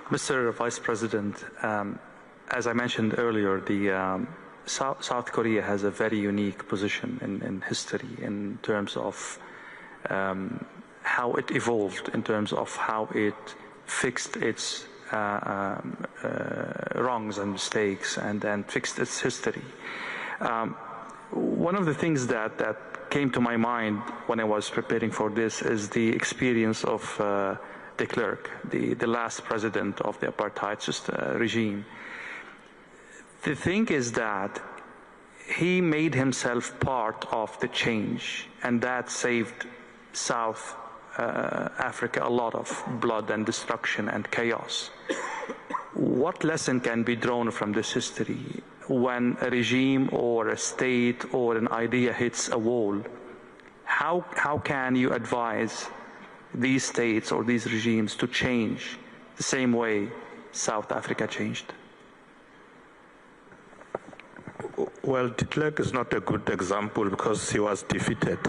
Mr. Vice President, as I mentioned earlier, the South Korea has a very unique position in history in terms of how it evolved, in terms of how it fixed its wrongs and mistakes and fixed its history. One of the things that came to my mind when I was preparing for this is the experience of de Klerk, the last president of the apartheid regime. The thing is that he made himself part of the change, and that saved South Africa a lot of blood and destruction and chaos. What lesson can be drawn from this history when a regime or a state or an idea hits a wall? How can you advise these states or these regimes to change the same way South Africa changed? Well, de Klerk is not a good example because he was defeated.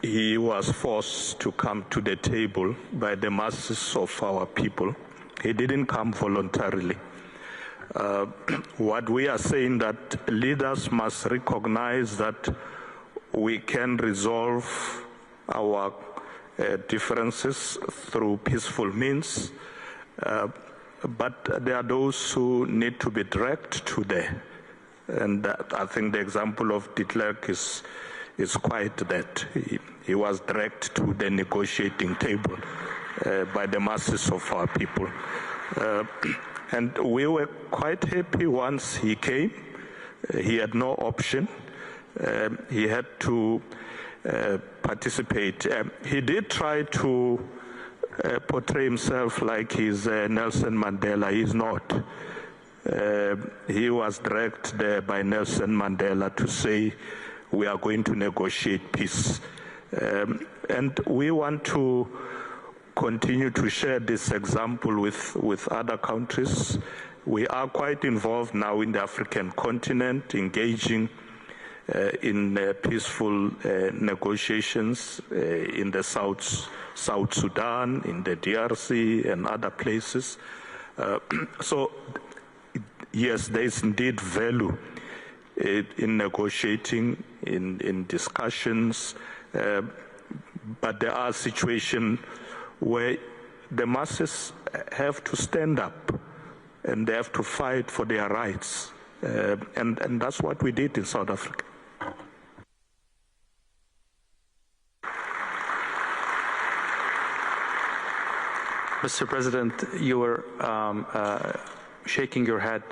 He was forced to come to the table by the masses of our people. He didn't come voluntarily. What we are saying that leaders must recognize that we can resolve our differences through peaceful means, but there are those who need to be dragged to there. And I think the example of de Klerk is quite that. He was dragged to the negotiating table by the masses of our people. And we were quite happy once he came. He had no option. He had to participate. He did try to portray himself like he's Nelson Mandela. He's not. He was dragged there by Nelson Mandela to say, we are going to negotiate peace. And we want to continue to share this example with other countries. We are quite involved now in the African continent, engaging in peaceful negotiations in the South Sudan, in the DRC and other places. So yes, there is indeed value in negotiating, in discussions, but there are situations where the masses have to stand up and they have to fight for their rights. And that's what we did in South Africa. Mr. President, you were shaking your head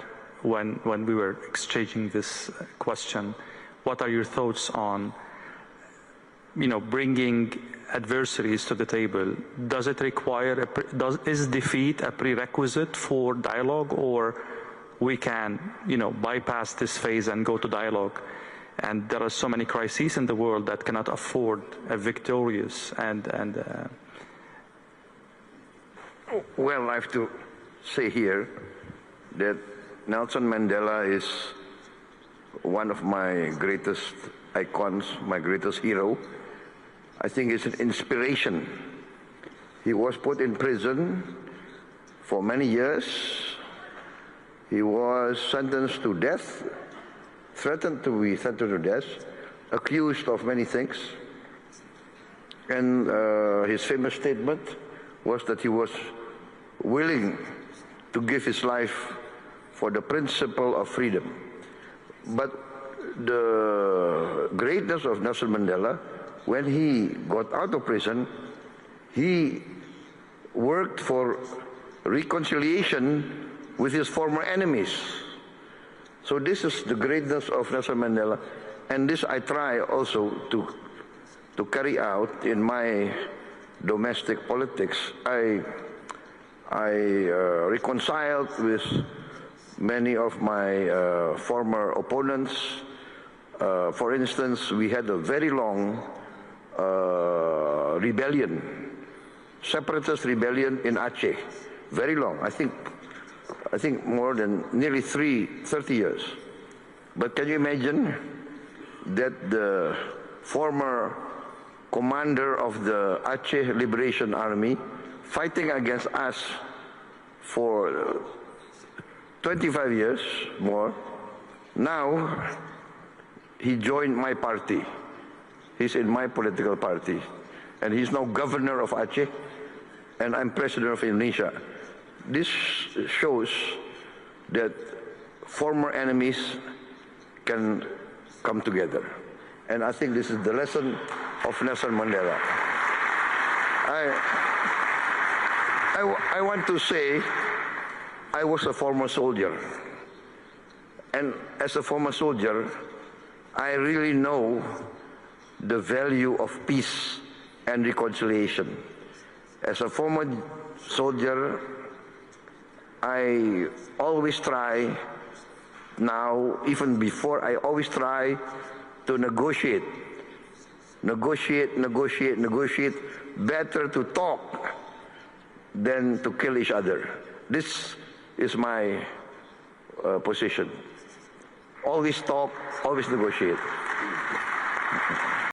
when we were exchanging this question. What are your thoughts on, bringing adversaries to the table? Does it require, is defeat a prerequisite for dialogue, or we can, bypass this phase and go to dialogue? And there are so many crises in the world that cannot afford a victorious Well, I have to say here that Nelson Mandela is one of my greatest icons, my greatest hero. I think he's an inspiration. He was put in prison for many years. He was sentenced to death, threatened to be sentenced to death, accused of many things. And his famous statement was that he was willing to give his life for the principle of freedom. But the greatness of Nelson Mandela, when he got out of prison, he worked for reconciliation with his former enemies. So this is the greatness of Nelson Mandela, and this I try also to carry out in my domestic politics. I reconciled with many of my former opponents. For instance, we had a very long rebellion, separatist rebellion in Aceh, very long. I think more than nearly 30 years. But can you imagine that the former commander of the Aceh Liberation Army fighting against us for 25 years more. Now, he joined my party. He's in my political party. And he's now governor of Aceh, and I'm president of Indonesia. This shows that former enemies can come together. And I think this is the lesson of Nelson Mandela. I want to say I was a former soldier. And as a former soldier, I really know the value of peace and reconciliation. As a former soldier, I always try, now, even before, I always try to negotiate. Better to talk than to kill each other. This is my position. Always talk, always negotiate.